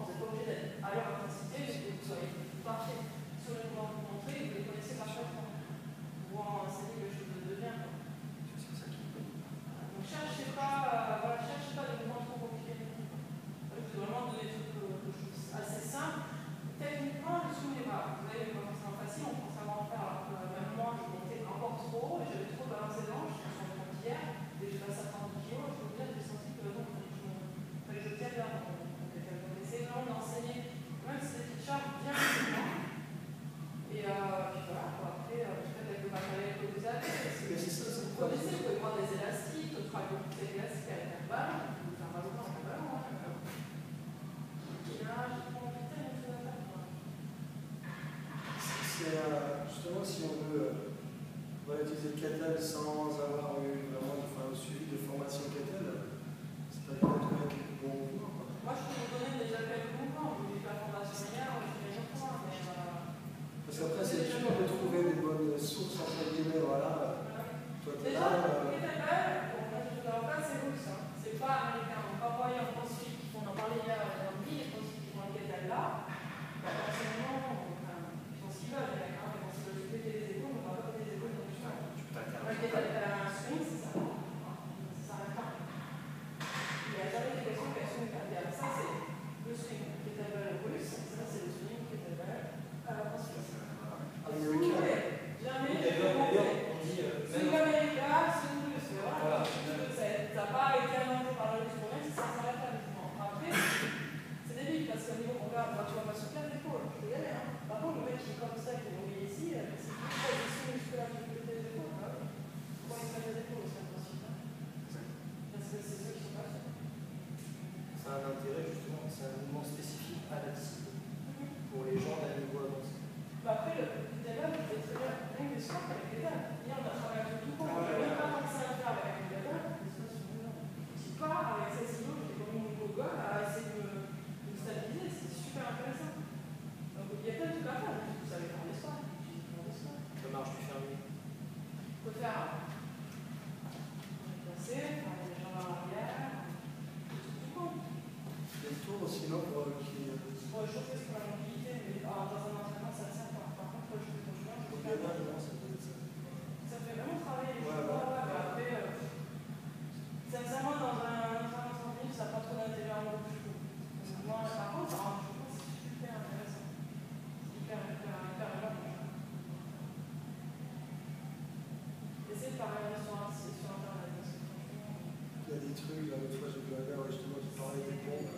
vous n'êtes pas obligé d'être à leur intensité, mais que vous soyez parfait sur les mouvements que vous montrez, vous les connaissez parfaitement. Pour pouvoir enseigner quelque chose de bien. Donc cherchez pas des mouvements trop compliqués. Je vais vraiment donner des trucs assez simples. Techniquement, je suis les bras. Vous voyez, pas forcément facile, on pense savoir en faire, alors que même moi, je montais encore trop, et j'avais trop balancé les hanches, je suis en hier, dès que je passe à 30 kg, je peux vous dire que j'ai senti que non, je tiens bien. Donc, essayez vraiment d'enseigner, même si c'est des petites charges, bien rapidement. Et puis voilà, après, peut-être avec le matériel que vous avez, vous connaissez, vous pouvez prendre des élastiques, vous travaillez beaucoup des élastiques avec un ballon, vous faire mal au temps avec un ballon. Justement, si on veut utiliser le kettlebell sans avoir eu vraiment un suivi de formation kettlebell, c'est pas peut-être mettre le bon mouvement. Moi, je peux vous donner déjà quelques mouvements. Je vous dis pas la formation hier, je suis déjà au point, mais parce qu'après, c'est dur de trouver des bonnes sources, entre guillemets, voilà. Toi, t'es déjà, là. le kettlebell, bon, moi, je vous en place, c'est russe. Hein. C'est pas américain. On va envoyer en CrossFit, on en parlait hier avec Andy, les CrossFit qui font le kettlebell là. Forcément, ils font ce qu'ils veulent, les mecs. Quand ils veulent péter les épaules, on va pas péter les épaules non plus. Un kettlebell, un swing, c'est ça. Ça s'arrête là. Il n'y a jamais de question qu'un swing cardiaque. Ça, c'est le swing kettlebell russe. Ça, c'est le swing kettlebell CrossFit. Jamais je peux monter. Swing américain, swing russe. Voilà. Ça n'a pas été inventé par le russe pour rien, ça s'arrête là, justement. Après, c'est débile parce qu'au niveau, on regarde, tu vas pas souffler l'épaule. Je peux y aller, hein. Par contre, le mec qui est comme ça, qui est mobile ici, c'est plus position musculaire qui peut les épaules. Pourquoi il se met les épaules, c'est impossible. Parce que c'est ceux qui sont pas sûrs. Ça a un intérêt, justement, c'est un mouvement spécifique à la discipline pour les gens d'un niveau avancé. Après, le kettlebell, vous faites très bien rien que sport avec les dames. Hier, on a travaillé un peu tout le temps. Je n'ai même pas pensé à le faire avec les dames. Je pars avec ces silos, j'ai comme mon Google à essayer de me stabiliser. C'est super intéressant. Donc, il y a plein de trucs à faire. Vous savez faire des soins. La marche du fermier. Il faut faire déplacer, faire les jambes à l'arrière. Tout compte. Des tours, sinon, pour qui. Pour échauffer, c'est pour la mobilité, mais dans un entraînement, ça ne sert pas. Par contre, pour échauffer ton chemin, je peux faire. Ça fait vraiment travailler les jambes. Après, sincèrement, dans un entraînement sportif, ça n'a pas trop d'intérêt à moi. Moi, par contre, je pense que c'est super intéressant. Hyper énorme. Essayez de parler sur Internet. Il y a des trucs, là, l'autre fois, j'ai vu un gars, justement, qui parlait des pompes.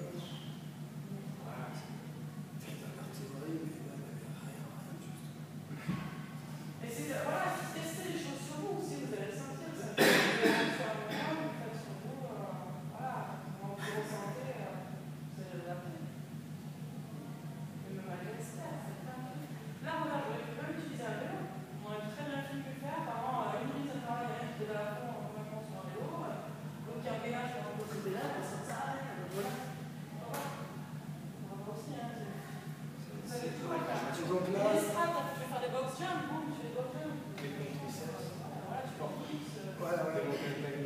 Voilà, c'est l'artillerie, mais là, il n'y avait rien, juste. Essayez de tester les choses sur vous, si vous allez le sentir. Ça peut être sur un moment, vous faites sur vous, voilà, comment vous ressentez, vous allez l'adapter. Et même avec l'expert, c'est plein de trucs. Là, regarde, j'aurais pu même utiliser un vélo. On aurait très bien pu le faire pendant une minute de travail, il y a un qui est à fond, en même sur un vélo. Donc, il y a un ménage qui est en pose de pédale, on s'en s'arrête, voilà. On va voir aussi, hein. Vous avez tout à faire. Donc Les là, strates, tu veux faire des box jumps, bon, tu fais des box jumps. Voilà, tu leur fixes.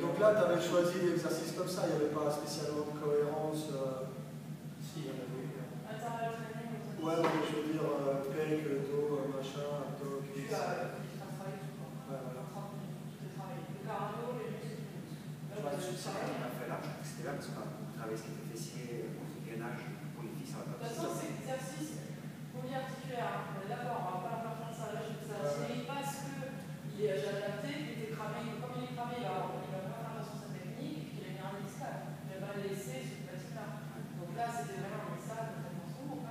donc là, tu avais choisi l'exercice comme ça, il n'y avait pas spécialement de cohérence. Si, il y en avait eu. Intérieur training. Ouais, mais je veux dire, pec, dos, machin, abdos, Tu cuisses. as travaillé tout le temps. Ouais, voilà. Tu as travaillé le cardio, les muscles. Je vois, c'est ça qu'on a fait là, c'était là parce qu'on a beaucoup travaillé ce qui était fessier, le gainage pour les filles, ça va De pas. toute façon, c'est exercice polyarticulaire. On est d'accord, on va pas faire ça. Là, je fais ça série parce que j'ai adapté, il était cramé. Comme il est cramé, il va pas faire attention à sa technique et puis il a mis un discal. Je vais pas le laisser sur cette partie-là. Donc là, c'était vraiment un message de prévention. Il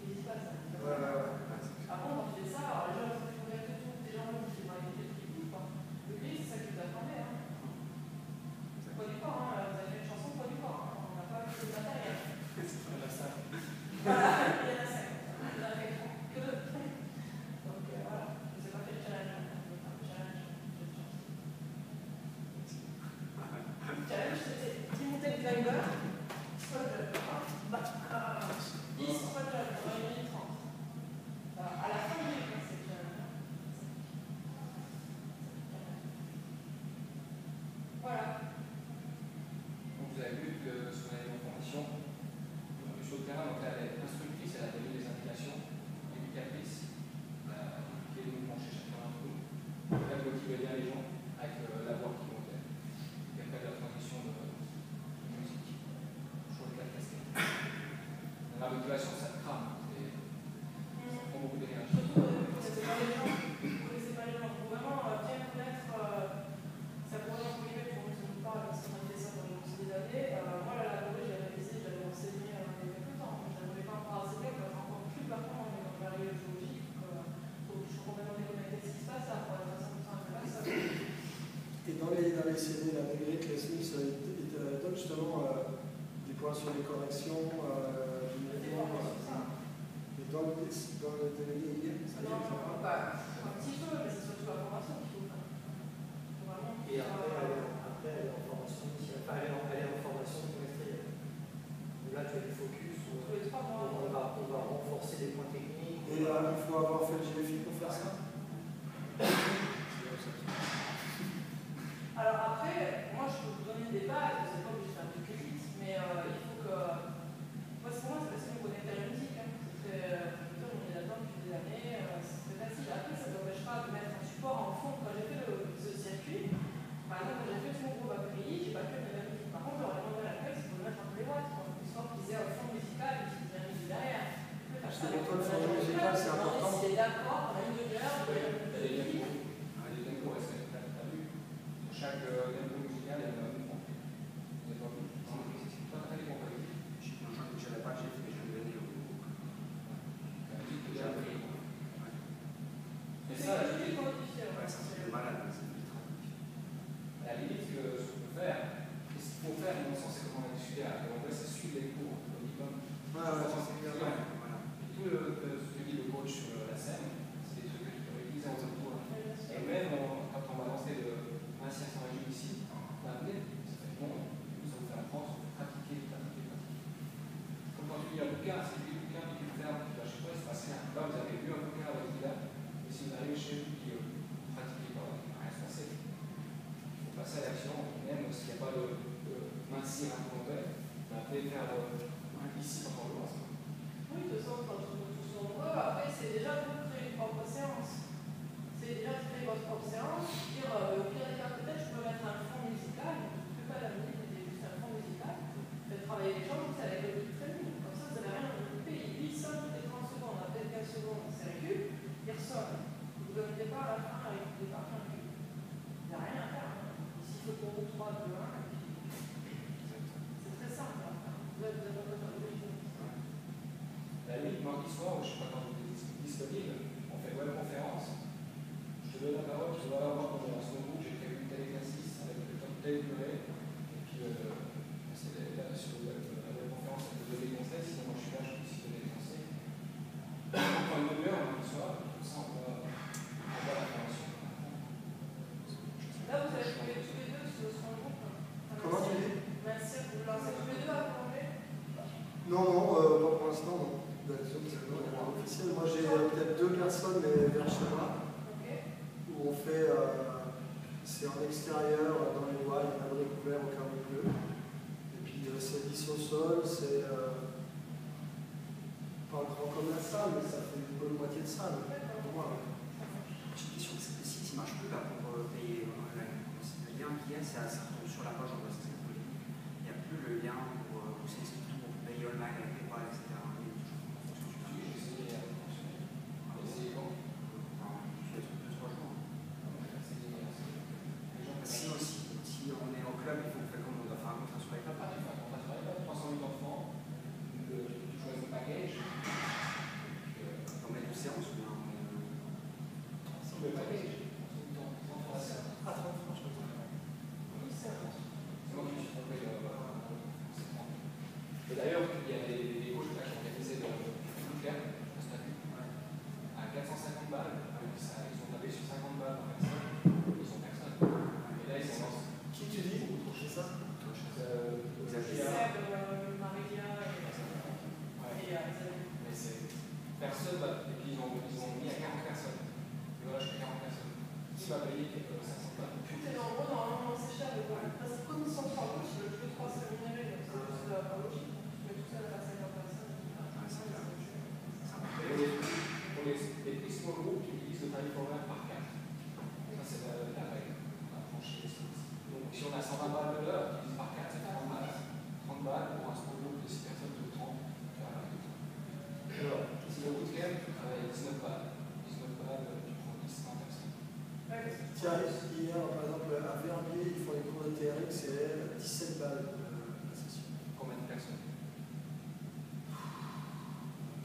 n'hésite pas ça. Par contre, quand tu fais ça, alors les gens ils font bien que tout, des gens qui vont aller les pieds, quoi. Le pied, c'est ça que vous attendez, hein. Poids du corps, hein. Vous avez fait une chanson poids du corps, hein. On n'a pas eu de matériel. C'est pas ça. ABCD, la négrite, les Smiths, ils te donnent justement des points sur les corrections, du mouvement. Et dans le DVD, ça y est, Non, ça va. bah, un petit peu, mais c'est surtout la formation qu'il faut faire. Vraiment. Et après, aller en formation, aller en formation trimestrielle. Là, tu as du focus. Tous les 3 mois. On va renforcer des points techniques. Et il faut avoir fait le GFI pour faire ça. Alors après, moi je peux vous donner des bases, vous n'êtes pas obligé de faire du crédit, mais il faut que. Moi, pour moi, c'est facile de connaître la musique. Hein. On est là-dedans depuis des années, c'est très facile. Après, ça ne t'empêche pas de mettre un support en fond. Quand j'ai fait ce circuit, par exemple, quand j'ai fait tout mon groupe API, j'ai pas pu mettre la musique. Par contre, j'aurais demandé à l'accueil si on peut mettre un peu les watts, histoire qu'ils aient un fond musical et qu'ils aient la musique derrière. Parce que pour toi, le fond musical, c'est important. Si d'accord, on a une demi-heure, chaque tempo musical, il y a un mouvement. Vous n'avez pas vu? C'est pas très compliqué. Je ne savais pas que j'ai fait, mais je vais donner au. Déjà appris. Mais ça, à la limite, Ouais, ça fait malade, c'est à la limite, ce qu'on peut faire, et ce qu'il faut faire, à mon sens, c'est comme on a discuté, en vrai, c'est suivre les cours au minimum. Ouais, c'est clair. voilà. Et tout ce que dit le coach sur la scène, c'est des trucs que tu peux utiliser en cours. Et même quand on va lancer le maintien sans régime ici, on va amener, ça fait bon, ça vous fait apprendre, pratiquer. Comme quand tu lis un bouquin, c'est lui le bouquin qui peut faire, je sais pas, il se passe rien. Là, vous avez lu un bouquin avec Dylan, mais si vous arrivez chez vous qui pratiquez pas, il ne va rien se passer. Il faut passer à l'action, même s'il n'y a pas de mincir un complet, on va faire ici quand on le lance. Oui, de toute façon, quand on est tous nombreux, après, c'est déjà de créer une propre séance. C'est déjà de créer votre propre séance, dire au pire des cas, peut-être je peux mettre un fond musical, je ne peux pas la musique, mais juste un fond musical, faites travailler les gens, c'est avec le beat training. Comme ça, vous n'avez rien à vous couper. Il sonne toutes les 30 secondes, après 15 secondes, c'est récup, il ressonne. Vous donnez le départ à la fin avec le départ fin récup. Il n'y a rien à faire. Hein. Ici, il faut pour vous 3, 2, 1, et puis c'est très simple. Hein. Vous avez besoin de La limite, mardi soir, je ne sais pas quand vous êtes disponible, on fait web conférence. Je te donne la parole, tu vas avoir dans son groupe, j'ai prévu tel exercice avec le top tel durée. Et puis, c'est là sur la web conférence, on peut donner des conseils, sinon moi je suis là, je peux aussi donner des conseils. On prend une demi-heure mardi soir, comme ça on voit la formation. Là, vous allez trouver tous les deux sur son groupe. Comment tu dis? Merci, vous lancez tous les deux à plonger. Non, pas pour l'instant, non. Officiel, moi j'ai peut-être 2 personnes, mais vers chez moi, où on fait, c'est en extérieur, dans les bois, il y a un abri couvert au cas où il pleut. Et puis c'est 10 au sol, c'est pas grand comme la salle, mais ça fait une bonne moitié de salle. Pour moi. J'ai une question, le site ne marche plus là pour payer. Le lien qu'il y a, ça retombe sur la page, on voit ça, c'est polémique. Il n'y a plus le lien pour vous explique tout, pour payer online avec les PayPal, etc. Si on est au club, il faut faire comme on doit faire un contrat sur les clubs. 308 enfants, tu choisis le package. On met une séance ou bien Le package. Ah, 30 francs, je pense. C'est moi qui me suis trompé. Et d'ailleurs, il y a des coachs qui ont organisé le week-end, à 450 balles. Ils sont tapés sur 50 balles par personne. Ils sont personne. Et là, ils sont lancés. Qui tu dis? C'est ça? Seb, Maria Mais c'est personne, et puis ils ont mis à 40 personnes. Et voilà, je fais 40 personnes. Qui va payer 500 balles? C'est en gros, normalement, c'est cher de voir. Parce que comme ils sont 3 coachs, le jeu 3 c'est rémunéré, donc c'est pas logique. Tu mets tout seul à 50 personnes. Pour les prix small group, tu utilises le tarif horaire par 4. Ça, c'est la règle. On a franchi les choses. Donc, si on a 120 balles de l'heure, tu utilises par 4, ça fait 30 balles. 30 balles pour un small group de 6 personnes de 30. Alors, si le week-end, tu travailles 19 balles. 19 balles, tu prends 10, 100 personnes. Tiens, hier, par exemple, à Verbier, ils font les cours de TRX, c'est 17 balles la session. Combien de personnes?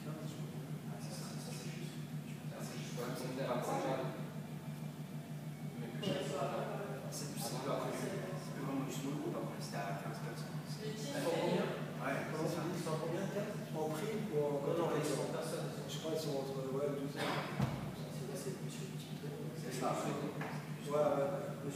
15, je crois. Ça, c'est juste. Ça, c'est juste. Quand même, c'est à 5 balles. Mais plus cher. C'est plus simple après. ça.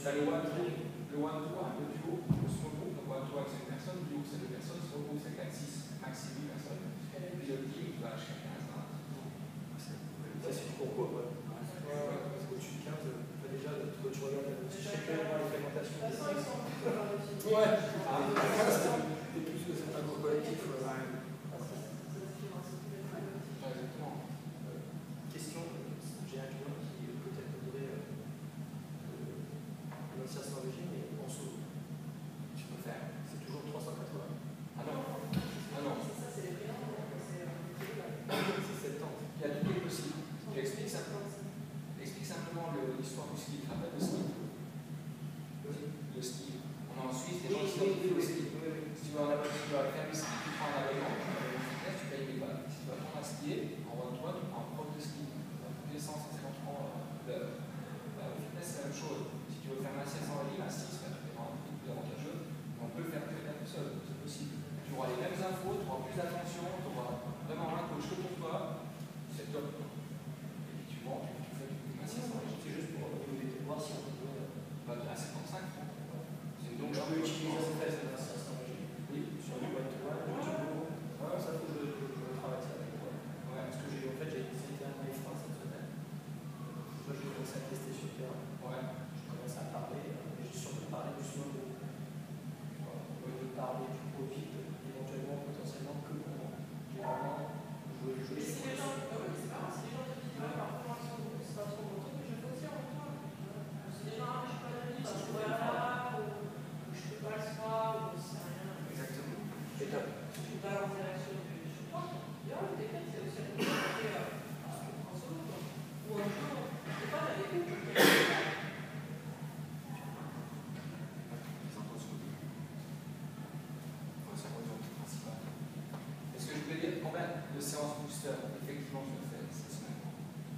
T'as le one-to, le duo, le small group, donc one-to avec 5 personnes, duo c'est 2 personnes, small group c'est 4, 6, maxi 8 personnes. Et puis le team, bah, jusqu'à 15. Ouais, c'est du concours, ouais. Parce qu'au-dessus de 15, déjà, quand tu regardes l'implémentation. De toute façon, ils sont plus Ouais. Et plus que c'est un gros collectif. Exactement. Question, j'ai un client qui peut-être voudrait l'insertion en régime, mais en solo. Tu peux faire. C'est toujours 380. Ah non. Ah non. Ça, c'est les clients. C'est 7 ans. Il y a tout qui est possible. Tu expliques simplement l'histoire du ski. Tu te rappelles le ski? Le ski. On est en Suisse, les gens qui s'identifient au ski. Si tu vas faire du ski, tu prends un abonnement. Tu payes 1000 balles. Si tu vas apprendre à skier, en one-to-one, tu prends un prof de ski. Ça coûte 150 francs l'heure. Au fitness, c'est la même chose. Si tu veux faire un assiette sans régime, un 6, tu es vraiment plus avantageux. On peut le faire très bien tout seul, c'est possible. Tu auras les mêmes infos, tu auras plus d'attention, tu auras vraiment un coach que pour toi. C'est top. Et puis tu vends, tu fais une assiette sans régime. C'est juste pour voir si on peut. À 75 francs. Donc je peux utiliser cette insertion sans régime. Oui, sur du one-to-one, du duo. Ça faut que je travaille ça avec moi. Ouais, parce que j'ai été un live cette semaine. Moi, j'ai commencé à tester sur le terrain. Ouais. Je commence à parler, mais j'ai surtout parlé du small group. Au lieu de parler du Covid, éventuellement, potentiellement, que pour moi. J'ai vraiment joué le jeu. Mais si les gens, c'est marrant, si les gens te disent, par formation de groupe, c'est pas trop mon truc, mais je fais aussi en même temps. Si les gens, je suis pas d'amis, je suis pas là, ou je peux pas le soir, ou c'est rien. Exactement. C'est top. Je suis pas en direction du. Je pense que le décret, c'est aussi un peu en solo, quoi. Ou en jour, c'est pas dans les groupes. Est-ce que je peux dire combien de séances booster effectivement je fais cette semaine?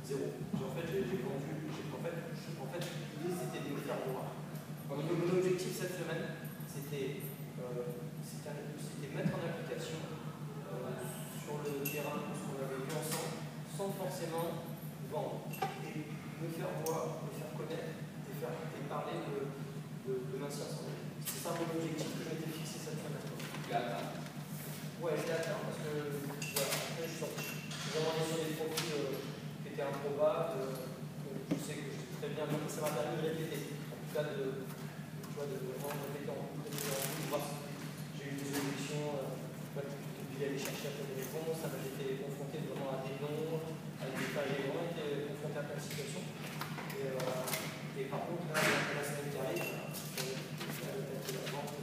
0. En fait, j'ai vendu. En fait, l'idée c'était de me faire voir. Mon objectif cette semaine, c'était mettre en application sur le terrain ce qu'on avait vu ensemble, sans forcément vendre. Et me faire voir, me faire connaître et parler de maintien sans régime. C'est ça mon objectif que je m'étais fixé cette semaine. Tu l'as atteint? Ouais, je l'ai atteint parce que voilà, après, je suis vraiment allé sur des profils qui étaient improbables. Je sais que je sais très bien, ça m'a permis de répéter. En tout cas, de vraiment répéter en boucle, de voir si j'ai eu des objections, puis aller chercher après des réponses. J'ai été confronté vraiment à des noms, à des cas, j'ai vraiment été confronté à plein de situations. Et par contre, là, la semaine qui arrive, je vais faire la vente.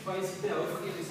Pas hésiter à offrir des